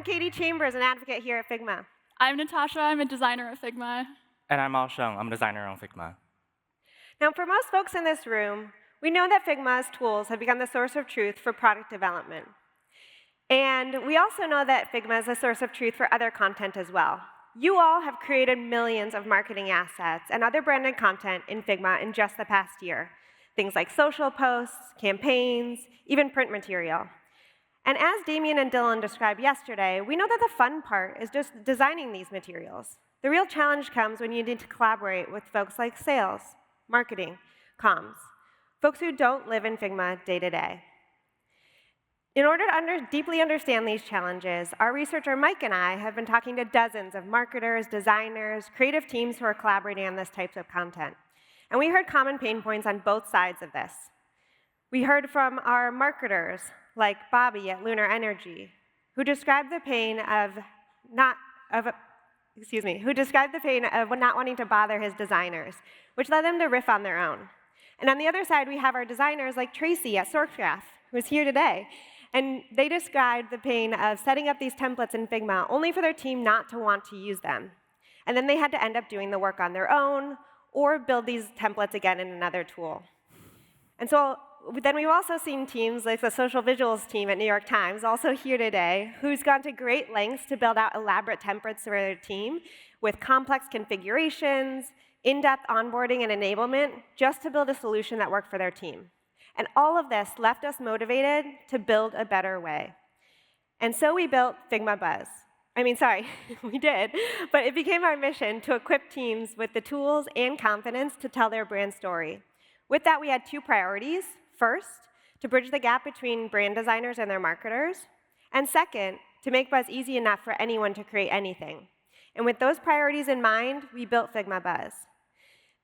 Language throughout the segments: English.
I'm Kaitie Chambers, an advocate here at Figma. I'm Natasha. I'm a designer at Figma. And I'm Aosheng. I'm a designer on Figma. Now, for most folks in this room, we know that Figma's tools have become the source of truth for product development. And we also know that Figma is a source of truth for other content as well. You all have created millions of marketing assets and other branded content in Figma in just the past year. Things like social posts, campaigns, even print material. And as Damien and Dylan described yesterday, we know that the fun part is just designing these materials. The real challenge comes when you need to collaborate with folks like sales, marketing, comms, folks who don't live in Figma day to day. In order to deeply understand these challenges, our researcher Mike and I have been talking to dozens of marketers, designers, creative teams who are collaborating on this type of content. And we heard common pain points on both sides of this. We heard from our marketers, like Bobby at Lunar Energy, who described the pain of not wanting to bother his designers, which led them to riff on their own. And on the other side, we have our designers like Tracy at Sourcegraph, who's here today. And they described the pain of setting up these templates in Figma only for their team not to want to use them. And then they had to end up doing the work on their own or build these templates again in another tool. And so then we've also seen teams like the social visuals team at New York Times, also here today, who's gone to great lengths to build out elaborate templates for their team with complex configurations, in-depth onboarding and enablement, just to build a solution that worked for their team. And all of this left us motivated to build a better way. And so we built Figma Buzz. We did, but it became our mission to equip teams with the tools and confidence to tell their brand story. With that, we had two priorities. First, to bridge the gap between brand designers and their marketers. And second, to make Buzz easy enough for anyone to create anything. And with those priorities in mind, we built Figma Buzz.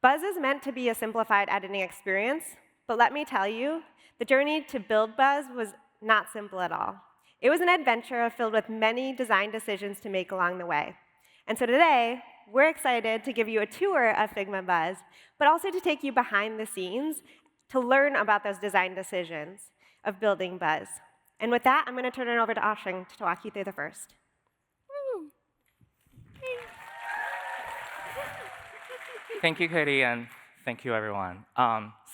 Buzz is meant to be a simplified editing experience, but let me tell you, the journey to build Buzz was not simple at all. It was an adventure filled with many design decisions to make along the way. And so today, we're excited to give you a tour of Figma Buzz, but also to take you behind the scenes to learn about those design decisions of building Buzz. And with that, I'm going to turn it over to Aosheng to walk you through the first. Thank you, Kaitie, and thank you, everyone.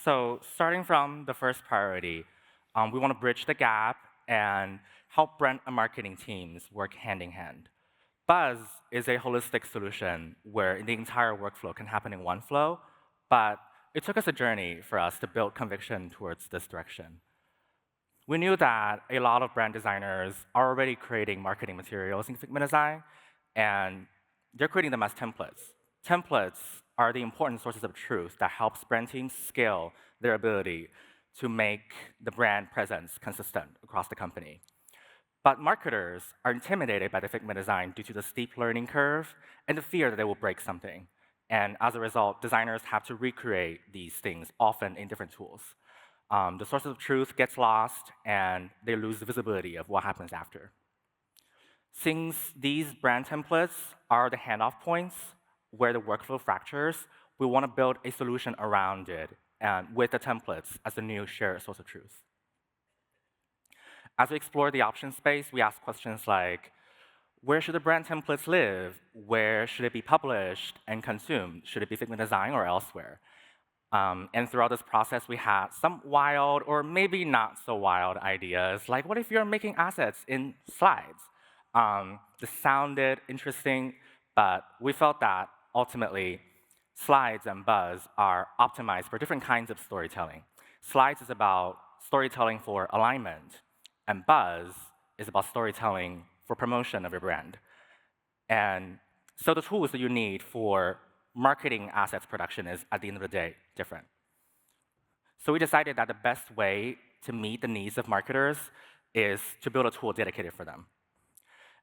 So starting from the first priority, we want to bridge the gap and help brand and marketing teams work hand in hand. Buzz is a holistic solution where the entire workflow can happen in one flow, but it took us a journey for us to build conviction towards this direction. We knew that a lot of brand designers are already creating marketing materials in Figma Design, and they're creating them as templates. Templates are the important sources of truth that helps brand teams scale their ability to make the brand presence consistent across the company. But marketers are intimidated by the Figma design due to the steep learning curve and the fear that they will break something. And as a result, designers have to recreate these things, often in different tools. The source of truth gets lost, and they lose the visibility of what happens after. Since these brand templates are the handoff points where the workflow fractures, we want to build a solution around it and with the templates as the new shared source of truth. As we explore the option space, we ask questions like, where should the brand templates live? Where should it be published and consumed? Should it be Figma Design or elsewhere? And throughout this process, we had some wild or maybe not so wild ideas, like what if you're making assets in slides? This sounded interesting, but we felt that ultimately, slides and Buzz are optimized for different kinds of storytelling. Slides is about storytelling for alignment, and Buzz is about storytelling for promotion of your brand. And so the tools that you need for marketing assets production is, at the end of the day, different. So we decided that the best way to meet the needs of marketers is to build a tool dedicated for them.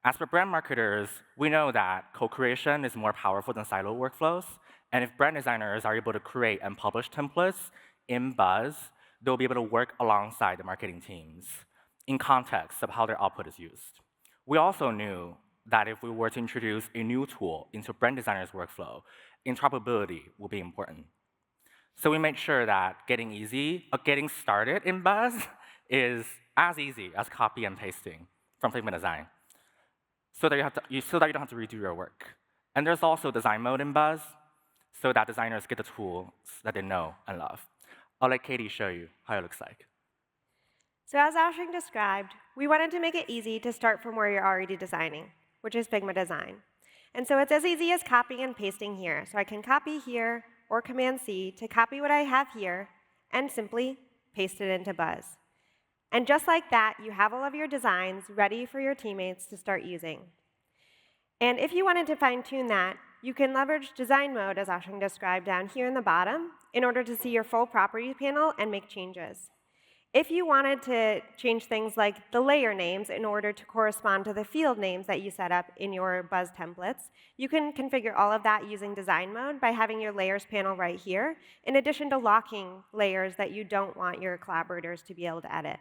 As for brand marketers, we know that co-creation is more powerful than silo workflows, and if brand designers are able to create and publish templates in Buzz, they'll be able to work alongside the marketing teams in context of how their output is used. We also knew that if we were to introduce a new tool into brand designers' workflow, interoperability will be important. So we made sure that getting started in Buzz is as easy as copy and pasting from Figma Design. so that you don't have to redo your work. And there's also design mode in Buzz, so that designers get the tools that they know and love. I'll let Kaitie show you how it looks like. So as Aosheng described, we wanted to make it easy to start from where you're already designing, which is Figma Design. And so it's as easy as copying and pasting here. So I can copy here, or Command-C to copy what I have here, and simply paste it into Buzz. And just like that, you have all of your designs ready for your teammates to start using. And if you wanted to fine-tune that, you can leverage design mode, as Aosheng described down here in the bottom, in order to see your full properties panel and make changes. If you wanted to change things like the layer names in order to correspond to the field names that you set up in your Buzz templates, you can configure all of that using design mode by having your layers panel right here, in addition to locking layers that you don't want your collaborators to be able to edit.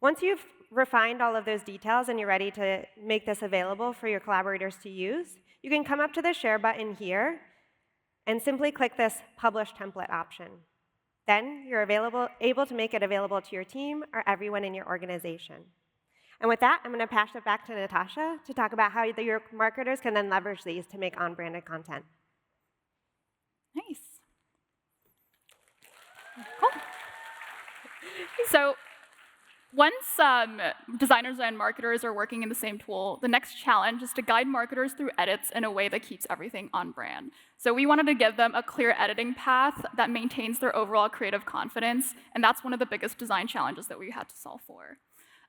Once you've refined all of those details and you're ready to make this available for your collaborators to use, you can come up to the Share button here and simply click this Publish Template option. Then you're able to make it available to your team or everyone in your organization. And with that, I'm going to pass it back to Natasha to talk about how your marketers can then leverage these to make on-branded content. Nice. Cool. So once designers and marketers are working in the same tool, the next challenge is to guide marketers through edits in a way that keeps everything on brand. So we wanted to give them a clear editing path that maintains their overall creative confidence, and that's one of the biggest design challenges that we had to solve for.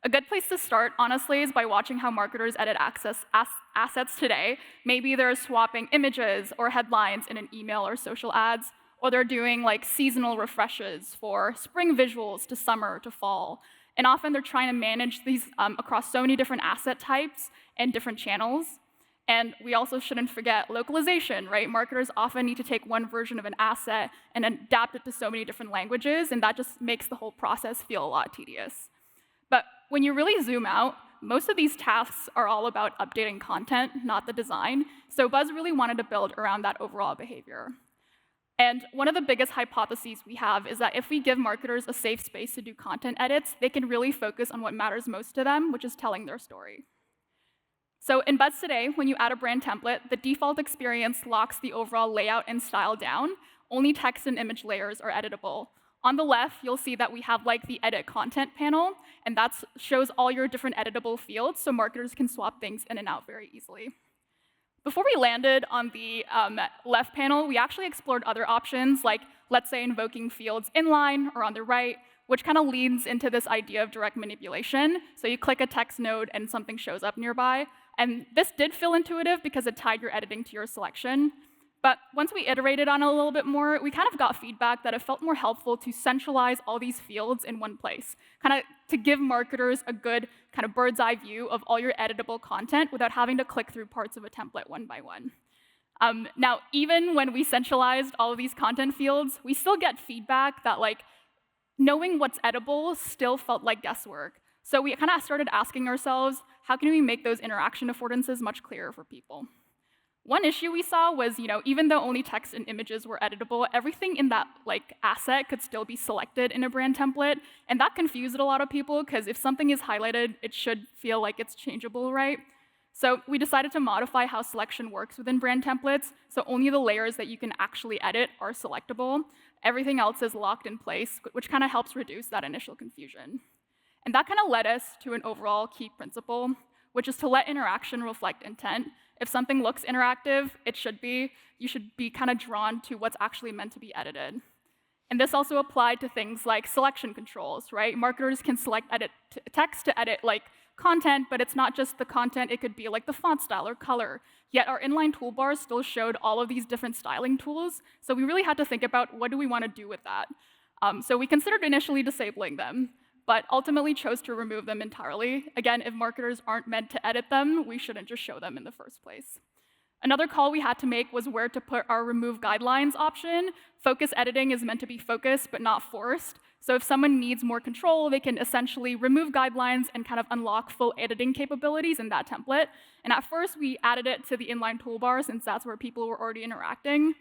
A good place to start, honestly, is by watching how marketers edit assets today. Maybe they're swapping images or headlines in an email or social ads, or they're doing like seasonal refreshes for spring visuals to summer to fall. And often they're trying to manage these across so many different asset types and different channels. And we also shouldn't forget localization, right? Marketers often need to take one version of an asset and adapt it to so many different languages, and that just makes the whole process feel a lot tedious. But when you really zoom out, most of these tasks are all about updating content, not the design. So Buzz really wanted to build around that overall behavior. And one of the biggest hypotheses we have is that if we give marketers a safe space to do content edits, they can really focus on what matters most to them, which is telling their story. So in Buzz today, when you add a brand template, the default experience locks the overall layout and style down. Only text and image layers are editable. On the left, you'll see that we have like the Edit Content panel, and that shows all your different editable fields, so marketers can swap things in and out very easily. Before we landed on the left panel, we actually explored other options, like, let's say, invoking fields inline or on the right, which kind of leads into this idea of direct manipulation. So you click a text node and something shows up nearby. And this did feel intuitive because it tied your editing to your selection. But once we iterated on it a little bit more, we kind of got feedback that it felt more helpful to centralize all these fields in one place, kind of to give marketers a good kind of bird's eye view of all your editable content without having to click through parts of a template one by one. Now, even when we centralized all of these content fields, we still get feedback that like knowing what's editable still felt like guesswork. So we kind of started asking ourselves, how can we make those interaction affordances much clearer for people? One issue we saw was, even though only text and images were editable, everything in that asset could still be selected in a brand template, and that confused a lot of people because if something is highlighted, it should feel like it's changeable, right? So we decided to modify how selection works within brand templates, so only the layers that you can actually edit are selectable. Everything else is locked in place, which kind of helps reduce that initial confusion. And that kind of led us to an overall key principle, which is to let interaction reflect intent. If something looks interactive, you should be kind of drawn to what's actually meant to be edited. And this also applied to things like selection controls, right? Marketers can select edit text to edit content, but it's not just the content, it could be like the font style or color. Yet our inline toolbar still showed all of these different styling tools, so we really had to think about what do we want to do with that. So we considered initially disabling them, but ultimately chose to remove them entirely. Again, if marketers aren't meant to edit them, we shouldn't just show them in the first place. Another call we had to make was where to put our remove guidelines option. Focus editing is meant to be focused, but not forced. So if someone needs more control, they can essentially remove guidelines and kind of unlock full editing capabilities in that template. And at first, we added it to the inline toolbar since that's where people were already interacting.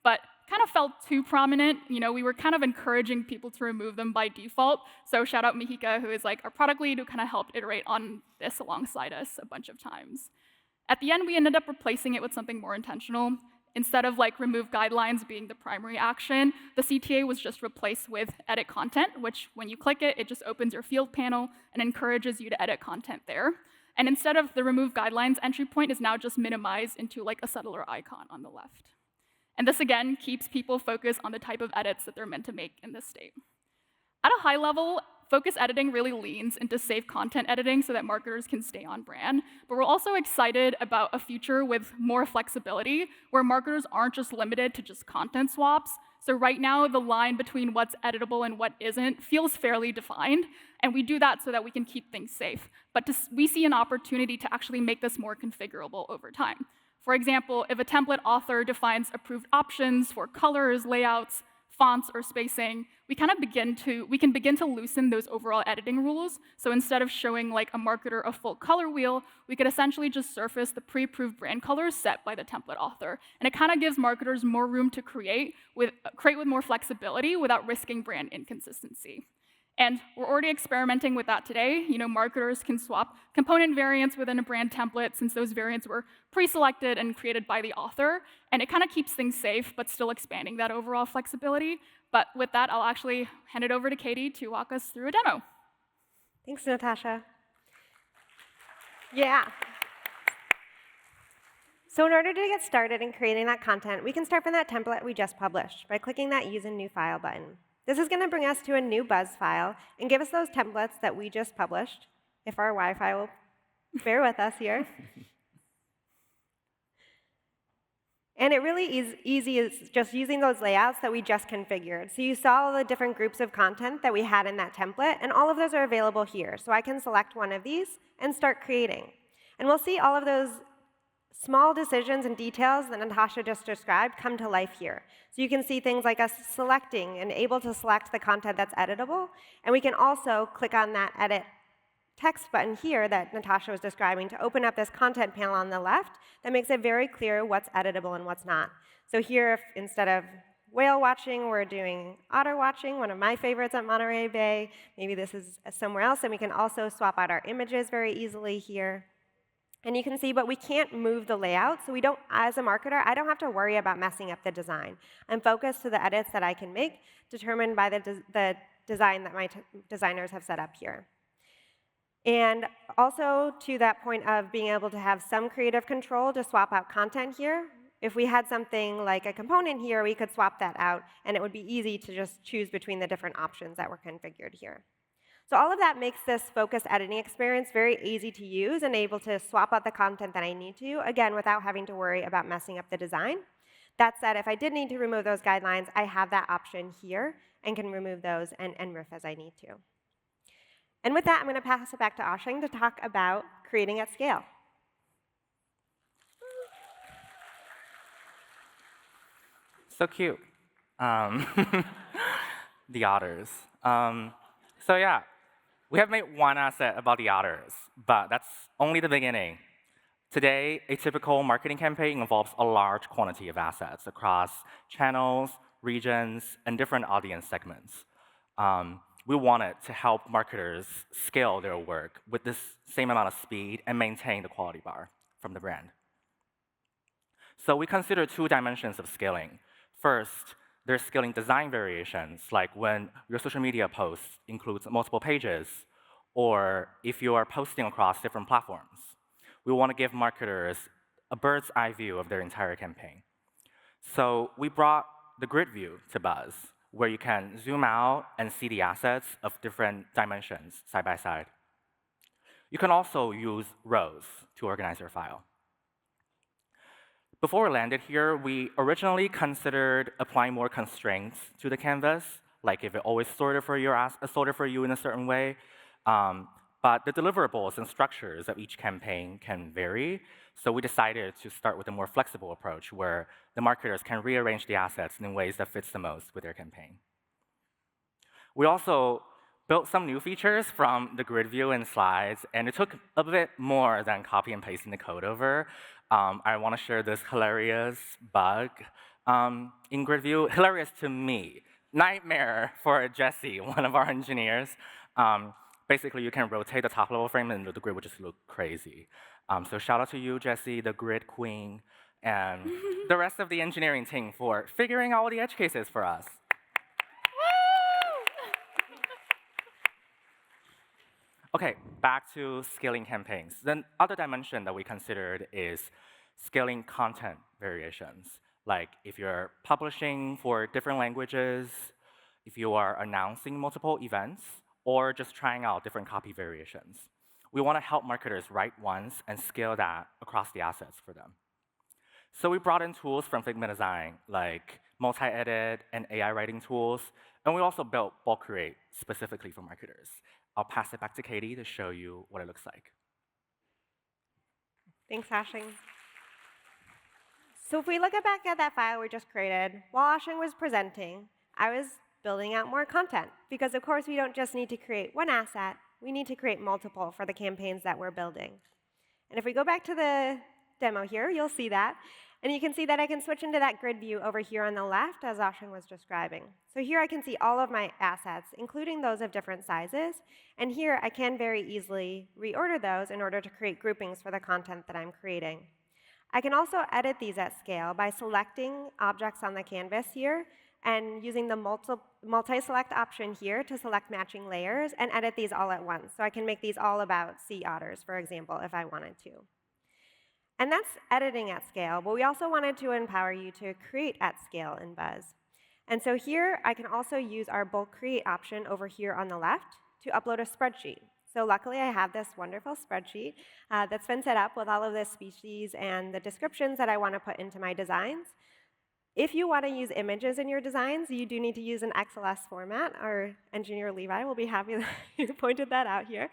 But kind of felt too prominent. We were kind of encouraging people to remove them by default. So shout out Mihika, who is like our product lead, who kind of helped iterate on this alongside us a bunch of times. At the end, we ended up replacing it with something more intentional. Instead of remove guidelines being the primary action, the CTA was just replaced with edit content, which when you click it, it just opens your field panel and encourages you to edit content there. And instead of the remove guidelines entry point is now just minimized into a subtler icon on the left. And this, again, keeps people focused on the type of edits that they're meant to make in this state. At a high level, focus editing really leans into safe content editing so that marketers can stay on brand. But we're also excited about a future with more flexibility, where marketers aren't just limited to just content swaps. So right now, the line between what's editable and what isn't feels fairly defined. And we do that so that we can keep things safe. But we see an opportunity to actually make this more configurable over time. For example, if a template author defines approved options for colors, layouts, fonts, or spacing, we can begin to loosen those overall editing rules. So instead of showing a marketer a full color wheel, we could essentially just surface the pre-approved brand colors set by the template author. And it kind of gives marketers more room to create with more flexibility without risking brand inconsistency. And we're already experimenting with that today. Marketers can swap component variants within a brand template since those variants were pre-selected and created by the author. And it kind of keeps things safe, but still expanding that overall flexibility. But with that, I'll actually hand it over to Kaitie to walk us through a demo. Thanks, Natasha. Yeah. So in order to get started in creating that content, we can start from that template we just published by clicking that Use a New File button. This is going to bring us to a new Buzz file and give us those templates that we just published, if our Wi-Fi will bear with us here. And it really is easy as just using those layouts that we just configured. So you saw all the different groups of content that we had in that template, and all of those are available here. So I can select one of these and start creating. And we'll see all of those small decisions and details that Natasha just described come to life here. So you can see things like us selecting and able to select the content that's editable. And we can also click on that Edit Text button here that Natasha was describing to open up this content panel on the left that makes it very clear what's editable and what's not. So here, if instead of whale watching, we're doing otter watching, one of my favorites at Monterey Bay. Maybe this is somewhere else. And we can also swap out our images very easily here. And you can see, but we can't move the layout, so we don't, as a marketer, I don't have to worry about messing up the design. I'm focused to the edits that I can make, determined by the design that my designers have set up here. And also to that point of being able to have some creative control to swap out content here. If we had something like a component here, we could swap that out, and it would be easy to just choose between the different options that were configured here. So all of that makes this focused editing experience very easy to use and able to swap out the content that I need to, again, without having to worry about messing up the design. That said, if I did need to remove those guidelines, I have that option here and can remove those and riff as I need to. And with that, I'm going to pass it back to Aosheng to talk about creating at scale. So cute. The otters. So yeah. We have made one asset about the otters, but that's only the beginning. Today, a typical marketing campaign involves a large quantity of assets across channels, regions, and different audience segments. We wanted to help marketers scale their work with this same amount of speed and maintain the quality bar from the brand. So we consider two dimensions of scaling. First, there's scaling design variations, like when your social media post includes multiple pages, or if you are posting across different platforms. We want to give marketers a bird's eye view of their entire campaign. So we brought the grid view to Buzz, where you can zoom out and see the assets of different dimensions side by side. You can also use rows to organize your file. Before we landed here, we originally considered applying more constraints to the canvas, like if it always sorted for you in a certain way. But the deliverables and structures of each campaign can vary, so we decided to start with a more flexible approach where the marketers can rearrange the assets in ways that fits the most with their campaign. We also built some new features from the grid view in slides, and it took a bit more than copy and pasting the code over. I want to share this hilarious bug in grid view. Hilarious to me. Nightmare for Jesse, one of our engineers. Basically, you can rotate the top level frame and the grid would just look crazy. So shout out to you, Jesse, the grid queen, and the rest of the engineering team for figuring out all the edge cases for us. OK, back to scaling campaigns. The other dimension that we considered is scaling content variations. Like if you're publishing for different languages, if you are announcing multiple events, or just trying out different copy variations. We want to help marketers write once and scale that across the assets for them. So we brought in tools from Figma Design, like multi-edit and AI writing tools, and we also built bulk create specifically for marketers. I'll pass it back to Kaitie to show you what it looks like. Thanks, Aosheng. So if we look back at that file we just created, while Aosheng was presenting, I was building out more content. Because, of course, we don't just need to create one asset. We need to create multiple for the campaigns that we're building. And if we go back to the demo here, you'll see that. And you can see that I can switch into that grid view over here on the left, as Aosheng was describing. So here I can see all of my assets, including those of different sizes. And here I can very easily reorder those in order to create groupings for the content that I'm creating. I can also edit these at scale by selecting objects on the canvas here and using the multi-select option here to select matching layers and edit these all at once. So I can make these all about sea otters, for example, if I wanted to. And that's editing at scale, but we also wanted to empower you to create at scale in Buzz. And so here, I can also use our bulk create option over here on the left to upload a spreadsheet. So luckily, I have this wonderful spreadsheet that's been set up with all of the species and the descriptions that I want to put into my designs. If you want to use images in your designs, you do need to use an XLS format. Our engineer, Levi, will be happy that you pointed that out here.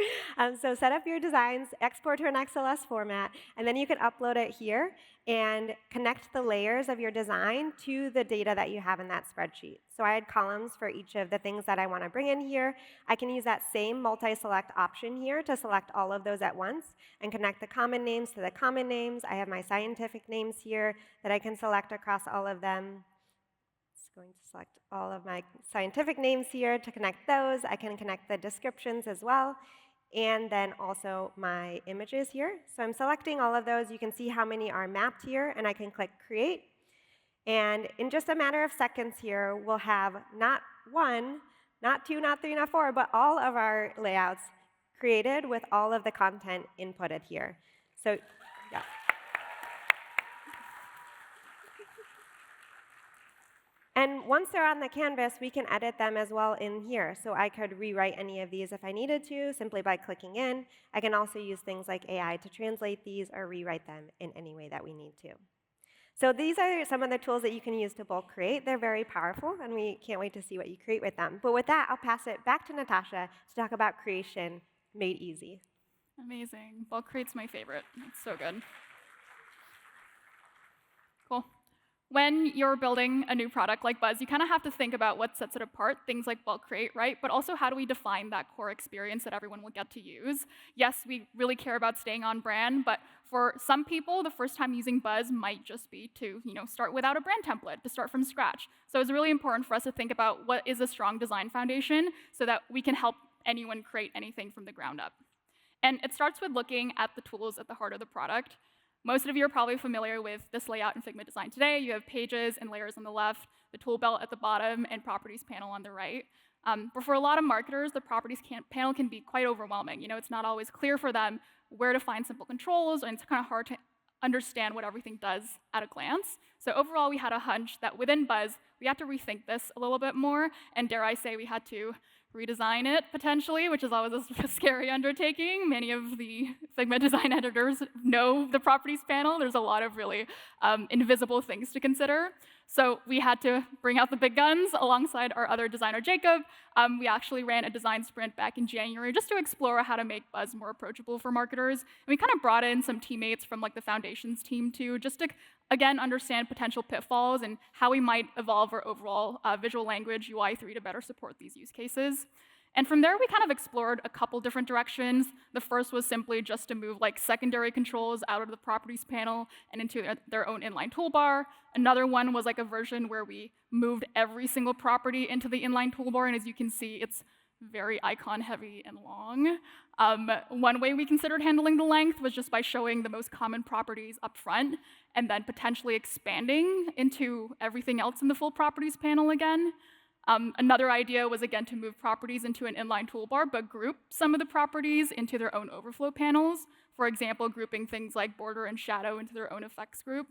So set up your designs, export to an XLS format, and then you can upload it here and connect the layers of your design to the data that you have in that spreadsheet. So I had columns for each of the things that I want to bring in here. I can use that same multi-select option here to select all of those at once and connect the common names to the common names. I have my scientific names here that I can select across all of them. Just going to select all of my scientific names here to connect those. I can connect the descriptions as well, and then also my images here. So I'm selecting all of those. You can see how many are mapped here, and I can click Create. And in just a matter of seconds here, we'll have not one, not two, not three, not four, but all of our layouts created with all of the content inputted here. So, yeah. And once they're on the canvas, we can edit them as well in here. So I could rewrite any of these if I needed to, simply by clicking in. I can also use things like AI to translate these or rewrite them in any way that we need to. So these are some of the tools that you can use to bulk create. They're very powerful, and we can't wait to see what you create with them. But with that, I'll pass it back to Natasha to talk about creation made easy. Amazing. Bulk create's my favorite. It's so good. Cool. When you're building a new product like Buzz, you kind of have to think about what sets it apart, things like bulk create, right? But also, how do we define that core experience that everyone will get to use? Yes, we really care about staying on brand, but for some people, the first time using Buzz might just be to start without a brand template, to start from scratch. So it's really important for us to think about what is a strong design foundation so that we can help anyone create anything from the ground up. And it starts with looking at the tools at the heart of the product. Most of you are probably familiar with this layout in Figma Design today. You have pages and layers on the left, the tool belt at the bottom, and properties panel on the right. But for a lot of marketers, the properties panel can be quite overwhelming. It's not always clear for them where to find simple controls, and it's kind of hard to understand what everything does at a glance. So overall, we had a hunch that within Buzz, we had to rethink this a little bit more, and dare I say, we had to redesign it, potentially, which is always a scary undertaking. Many of the Figma design editors know the properties panel. There's a lot of really invisible things to consider. So we had to bring out the big guns alongside our other designer, Jacob. We actually ran a design sprint back in January just to explore how to make Buzz more approachable for marketers. And we kind of brought in some teammates from the Foundations team, too, just to, again, understand potential pitfalls and how we might evolve our overall visual language UI3 to better support these use cases. And from there, we kind of explored a couple different directions. The first was simply just to move like secondary controls out of the properties panel and into their own inline toolbar. Another one was like a version where we moved every single property into the inline toolbar, and as you can see, it's very icon heavy and long. One way we considered handling the length was just by showing the most common properties up front and then potentially expanding into everything else in the full properties panel again. Another idea was, again, to move properties into an inline toolbar, but group some of the properties into their own overflow panels. For example, grouping things like border and shadow into their own effects group.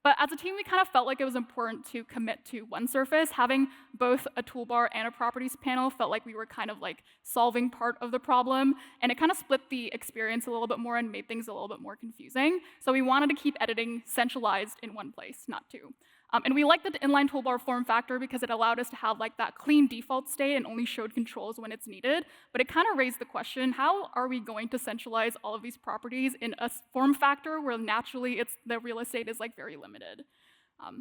But as a team, we kind of felt like it was important to commit to one surface. Having both a toolbar and a properties panel felt like we were kind of like solving part of the problem, and it kind of split the experience a little bit more and made things a little bit more confusing. So we wanted to keep editing centralized in one place, not two. And we liked the inline toolbar form factor because it allowed us to have like that clean default state and only showed controls when it's needed. But it kind of raised the question, how are we going to centralize all of these properties in a form factor where naturally the real estate is like very limited?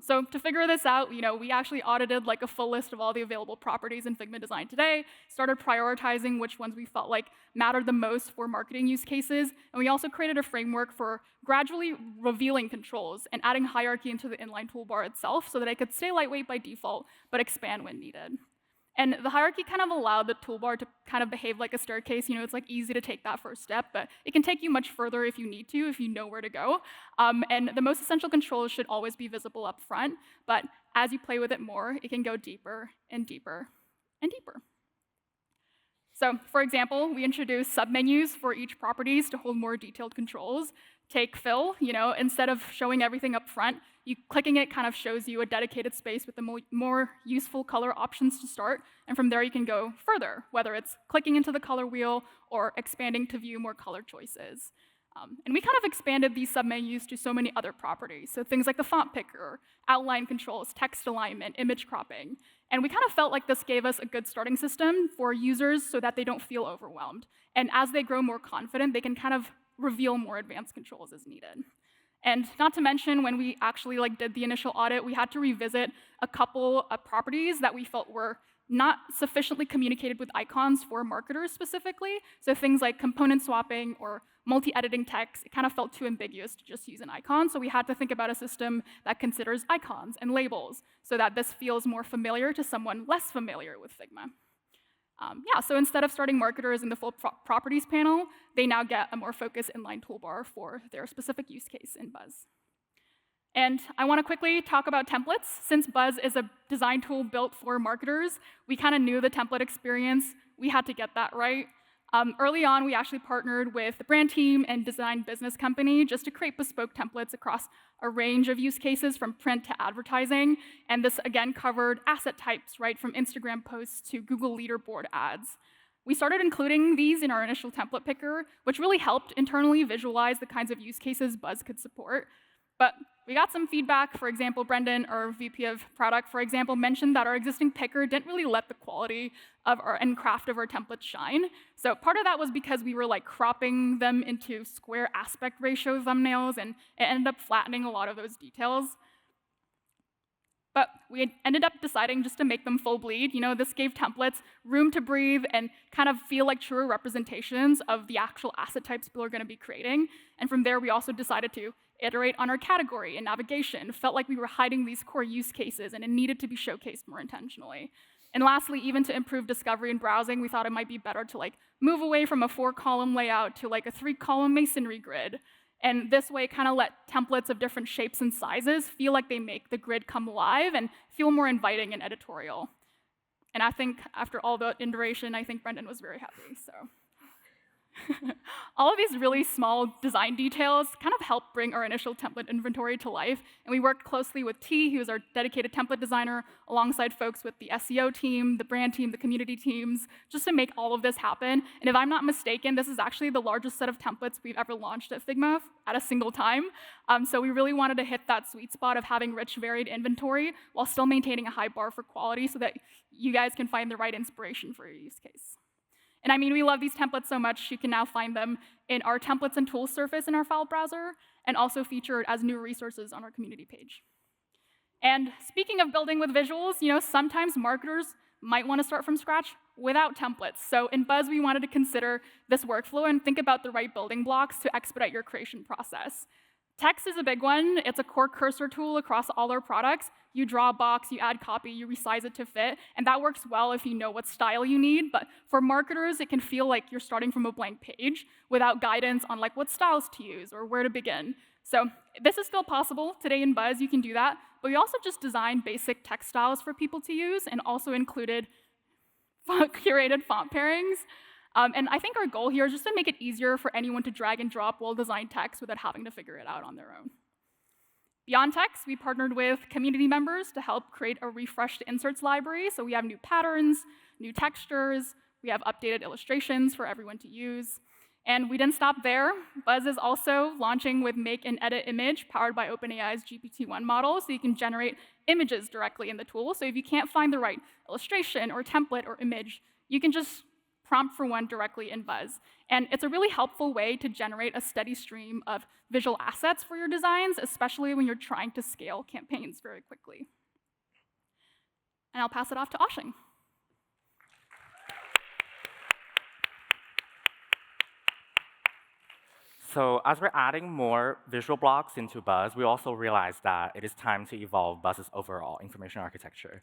So to figure this out, we actually audited like a full list of all the available properties in Figma Design today, started prioritizing which ones we felt like mattered the most for marketing use cases, and we also created a framework for gradually revealing controls and adding hierarchy into the inline toolbar itself so that it could stay lightweight by default, but expand when needed. And the hierarchy kind of allowed the toolbar to kind of behave like a staircase. It's like easy to take that first step, but it can take you much further if you need to, if you know where to go. And the most essential controls should always be visible up front, but as you play with it more, it can go deeper and deeper and deeper. So for example, we introduced submenus for each properties to hold more detailed controls. Take fill, instead of showing everything up front, clicking it kind of shows you a dedicated space with the more useful color options to start, and from there you can go further, whether it's clicking into the color wheel or expanding to view more color choices. And we kind of expanded these submenus to so many other properties, so things like the font picker, outline controls, text alignment, image cropping. And we kind of felt like this gave us a good starting system for users so that they don't feel overwhelmed. And as they grow more confident, they can kind of reveal more advanced controls as needed. And not to mention, when we actually did the initial audit, we had to revisit a couple of properties that we felt were not sufficiently communicated with icons for marketers specifically. So things like component swapping or multi-editing text, it kind of felt too ambiguous to just use an icon. So we had to think about a system that considers icons and labels so that this feels more familiar to someone less familiar with Figma. So instead of starting marketers in the full properties panel, they now get a more focused inline toolbar for their specific use case in Buzz. And I want to quickly talk about templates. Since Buzz is a design tool built for marketers, we kind of knew the template experience. We had to get that right. Early on, we actually partnered with the brand team and design business company just to create bespoke templates across a range of use cases from print to advertising. And this, again, covered asset types, right, from Instagram posts to Google leaderboard ads. We started including these in our initial template picker, which really helped internally visualize the kinds of use cases Buzz could support. But we got some feedback. For example, Brendan, our VP of product, for example, mentioned that our existing picker didn't really let the quality of and craft of our templates shine. So part of that was because we were cropping them into square aspect ratio thumbnails, and it ended up flattening a lot of those details. But we ended up deciding just to make them full bleed. This gave templates room to breathe and kind of feel like truer representations of the actual asset types people are going to be creating. And from there, we also decided to iterate on our category and navigation. Felt like we were hiding these core use cases, and it needed to be showcased more intentionally. And lastly, even to improve discovery and browsing, we thought it might be better to move away from a 4-column layout to a 3-column masonry grid. And this way, kind of let templates of different shapes and sizes feel like they make the grid come alive and feel more inviting and editorial. And I think after all the iteration, I think Brendan was very happy. So all of these really small design details kind of help bring our initial template inventory to life. And we worked closely with T, who's our dedicated template designer, alongside folks with the SEO team, the brand team, the community teams, just to make all of this happen. And if I'm not mistaken, this is actually the largest set of templates we've ever launched at Figma at a single time. So we really wanted to hit that sweet spot of having rich, varied inventory while still maintaining a high bar for quality so that you guys can find the right inspiration for your use case. And I mean, we love these templates so much, you can now find them in our templates and tools surface in our file browser, and also featured as new resources on our community page. And speaking of building with visuals, sometimes marketers might want to start from scratch without templates. So in Buzz, we wanted to consider this workflow and think about the right building blocks to expedite your creation process. Text is a big one. It's a core cursor tool across all our products. You draw a box, you add copy, you resize it to fit, and that works well if you know what style you need. But for marketers, it can feel like you're starting from a blank page without guidance on like what styles to use or where to begin. So this is still possible. Today in Buzz, you can do that. But we also just designed basic text styles for people to use and also included curated font pairings. And I think our goal here is just to make it easier for anyone to drag and drop well-designed text without having to figure it out on their own. Beyond text, we partnered with community members to help create a refreshed inserts library. So we have new patterns, new textures, we have updated illustrations for everyone to use. And we didn't stop there. Buzz is also launching with Make and Edit Image, powered by OpenAI's GPT-1 model, so you can generate images directly in the tool. So if you can't find the right illustration or template or image, you can just prompt for one directly in Buzz. And it's a really helpful way to generate a steady stream of visual assets for your designs, especially when you're trying to scale campaigns very quickly. And I'll pass it off to Aosheng. So as we're adding more visual blocks into Buzz, we also realized that it is time to evolve Buzz's overall information architecture.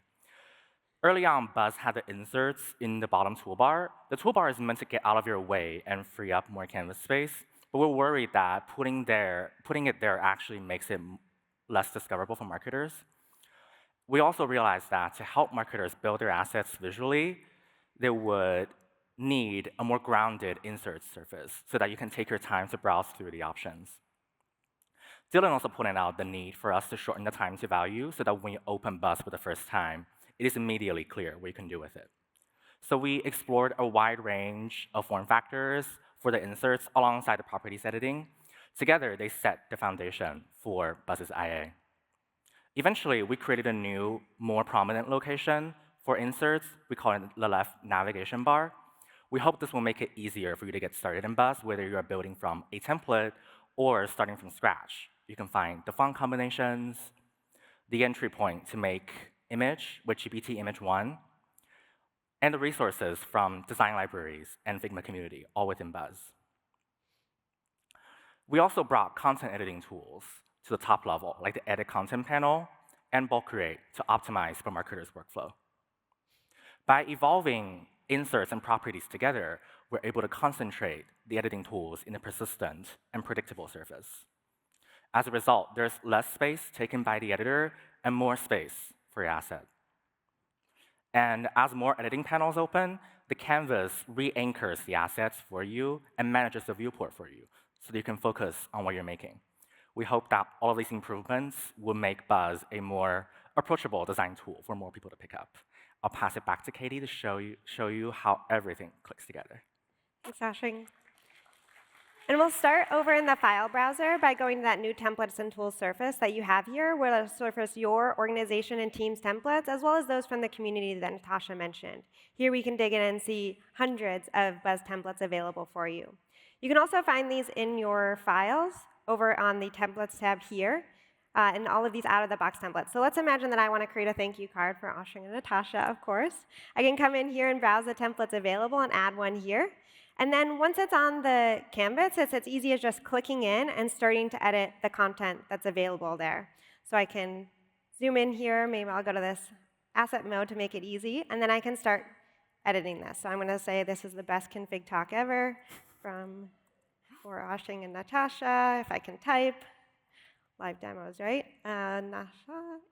Early on, Buzz had the inserts in the bottom toolbar. The toolbar is meant to get out of your way and free up more canvas space, but we're worried that putting it there actually makes it less discoverable for marketers. We also realized that to help marketers build their assets visually, they would need a more grounded insert surface so that you can take your time to browse through the options. Dylan also pointed out the need for us to shorten the time to value so that when you open Buzz for the first time, it is immediately clear what you can do with it. So we explored a wide range of form factors for the inserts alongside the properties editing. Together, they set the foundation for Buzz's IA. Eventually, we created a new, more prominent location for inserts. We call it the left navigation bar. We hope this will make it easier for you to get started in Buzz, whether you are building from a template or starting from scratch. You can find the font combinations, the entry point to make image with GPT Image 1, and the resources from design libraries and Figma community, all within Buzz. We also brought content editing tools to the top level, like the Edit Content panel and Bulk Create to optimize for marketers' workflow. By evolving inserts and properties together, we're able to concentrate the editing tools in a persistent and predictable surface. As a result, there's less space taken by the editor and more space for your asset. And as more editing panels open, the canvas re-anchors the assets for you and manages the viewport for you so that you can focus on what you're making. We hope that all of these improvements will make Buzz a more approachable design tool for more people to pick up. I'll pass it back to Kaitie to show you how everything clicks together. Thanks, Aosheng. And we'll start over in the file browser by going to that new templates and tools surface that you have here, where it'll surface your organization and team's templates, as well as those from the community that Natasha mentioned. Here we can dig in and see hundreds of Buzz templates available for you. You can also find these in your files over on the templates tab here, and all of these out-of-the-box templates. So let's imagine that I want to create a thank you card for Aosheng and Natasha, of course. I can come in here and browse the templates available and add one here. And then once it's on the canvas, it's as easy as just clicking in and starting to edit the content that's available there. So I can zoom in here. Maybe I'll go to this asset mode to make it easy. And then I can start editing this. So I'm going to say this is the best config talk ever for Aosheng and Natasha. If I can type. Live demos, right? Nasha,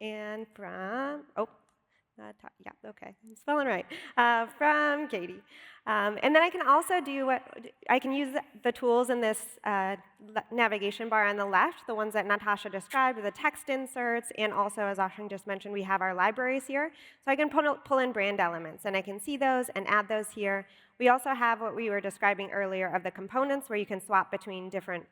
and from, yeah, OK, I'm spelling right. From Kaitie. And then I can also do I can use the tools in this navigation bar on the left, the ones that Natasha described, the text inserts, and also, as Aosheng just mentioned, we have our libraries here. So I can pull in brand elements, and I can see those and add those here. We also have what we were describing earlier of the components, where you can swap between different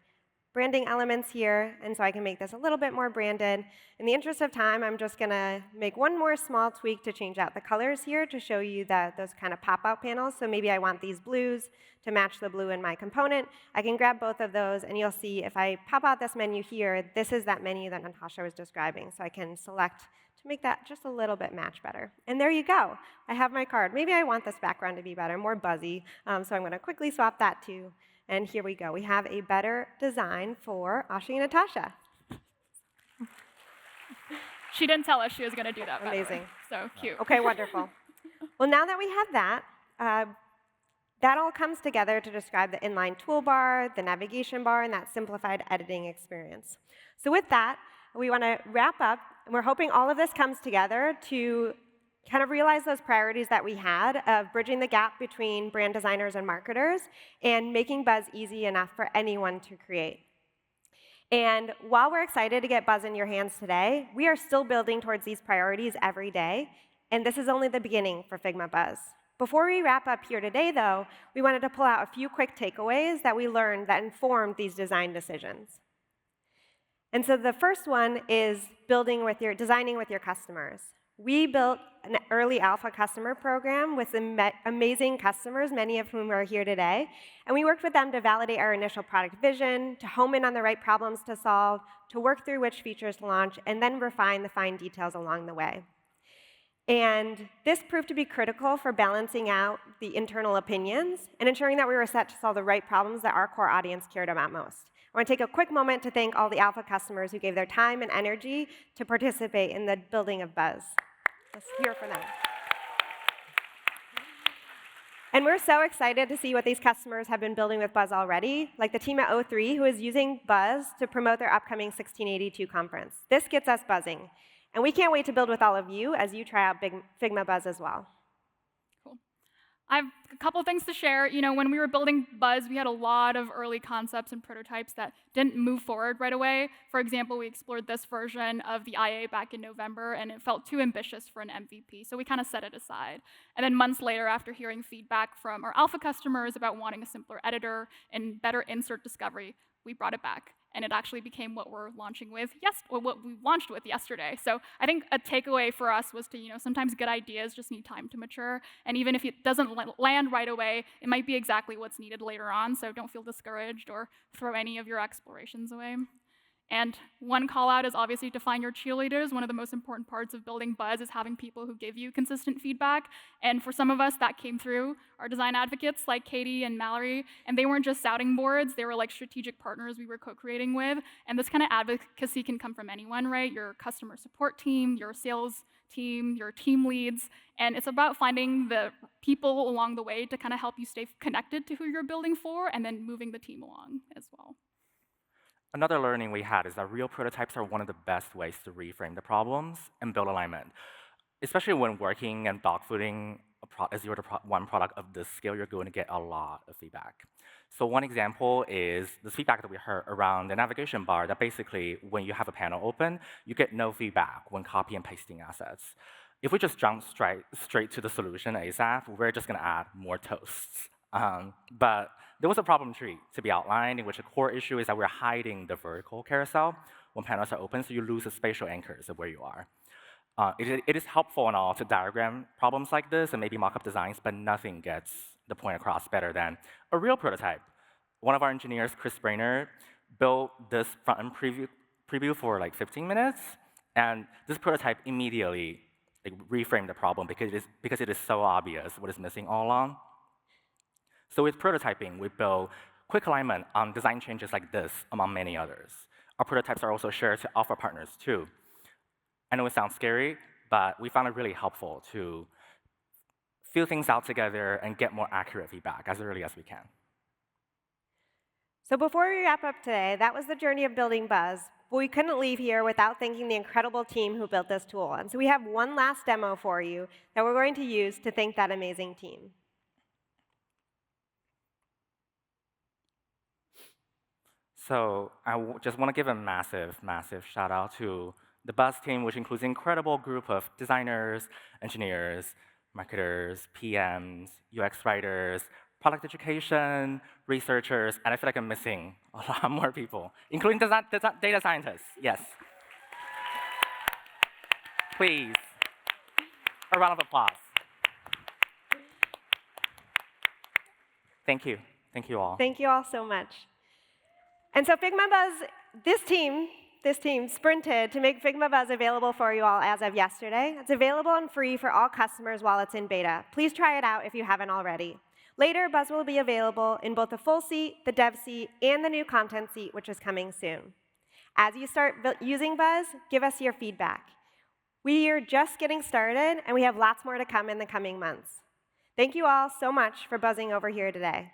branding elements here, and so I can make this a little bit more branded. In the interest of time, I'm just going to make one more small tweak to change out the colors here to show you those kind of pop-out panels. So maybe I want these blues to match the blue in my component. I can grab both of those, and you'll see if I pop out this menu here, this is that menu that Natasha was describing. So I can select to make that just a little bit match better. And there you go. I have my card. Maybe I want this background to be better, more buzzy. So I'm going to quickly swap that too. And here we go. We have a better design for Aosheng and Natasha. She didn't tell us she was going to do that. Amazing. So cute. OK, wonderful. Well, now that we have that, that all comes together to describe the inline toolbar, the navigation bar, and that simplified editing experience. So with that, we want to wrap up. And we're hoping all of this comes together to kind of realize those priorities that we had of bridging the gap between brand designers and marketers and making Buzz easy enough for anyone to create. And while we're excited to get Buzz in your hands today, we are still building towards these priorities every day. And this is only the beginning for Figma Buzz. Before we wrap up here today, though, we wanted to pull out a few quick takeaways that we learned that informed these design decisions. And so the first one is designing with your customers. We built an early alpha customer program with some amazing customers, many of whom are here today. And we worked with them to validate our initial product vision, to home in on the right problems to solve, to work through which features to launch, and then refine the fine details along the way. And this proved to be critical for balancing out the internal opinions and ensuring that we were set to solve the right problems that our core audience cared about most. I want to take a quick moment to thank all the alpha customers who gave their time and energy to participate in the building of Buzz. Let's hear from them. And we're so excited to see what these customers have been building with Buzz already, like the team at O3, who is using Buzz to promote their upcoming 1682 conference. This gets us buzzing. And we can't wait to build with all of you as you try out Figma Buzz as well. Cool. I have a couple things to share. When we were building Buzz, we had a lot of early concepts and prototypes that didn't move forward right away. For example, we explored this version of the IA back in November, and it felt too ambitious for an MVP, so we kind of set it aside. And then months later, after hearing feedback from our alpha customers about wanting a simpler editor and better insert discovery, we brought it back. And it actually became what we're launching with, what we launched with yesterday. So I think a takeaway for us was to, sometimes good ideas just need time to mature. And even if it doesn't land right away, it might be exactly what's needed later on. So don't feel discouraged or throw any of your explorations away. And one call out is obviously to find your cheerleaders. One of the most important parts of building Buzz is having people who give you consistent feedback. And for some of us, that came through our design advocates like Kaitie and Mallory. And they weren't just sounding boards. They were like strategic partners we were co-creating with. And this kind of advocacy can come from anyone, right? Your customer support team, your sales team, your team leads. And it's about finding the people along the way to kind of help you stay connected to who you're building for and then moving the team along as well. Another learning we had is that real prototypes are one of the best ways to reframe the problems and build alignment. Especially when working and dogfooding a 0-to-1 product of this scale, you're going to get a lot of feedback. So one example is the feedback that we heard around the navigation bar, that basically when you have a panel open, you get no feedback when copy and pasting assets. If we just jump straight to the solution ASAP, we're just going to add more toasts. But there was a problem tree to be outlined in which the core issue is that we're hiding the vertical carousel when panels are open, so you lose the spatial anchors of where you are. It is helpful and all to diagram problems like this and maybe mock-up designs, but nothing gets the point across better than a real prototype. One of our engineers, Chris Brainerd, built this front-end preview for like 15 minutes, and this prototype immediately reframed the problem because it is so obvious what is missing all along. So with prototyping, we build quick alignment on design changes like this, among many others. Our prototypes are also shared to alpha partners, too. I know it sounds scary, but we found it really helpful to feel things out together and get more accurate feedback as early as we can. So before we wrap up today, that was the journey of building Buzz. But we couldn't leave here without thanking the incredible team who built this tool. And so we have one last demo for you that we're going to use to thank that amazing team. So I just want to give a massive, massive shout out to the Buzz team, which includes an incredible group of designers, engineers, marketers, PMs, UX writers, product education, researchers, and I feel like I'm missing a lot more people, including data scientists. Yes. Please, a round of applause. Thank you. Thank you all. Thank you all so much. And so Figma Buzz, this team sprinted to make Figma Buzz available for you all as of yesterday. It's available and free for all customers while it's in beta. Please try it out if you haven't already. Later, Buzz will be available in both the full seat, the dev seat, and the new content seat, which is coming soon. As you start using Buzz, give us your feedback. We are just getting started, and we have lots more to come in the coming months. Thank you all so much for buzzing over here today.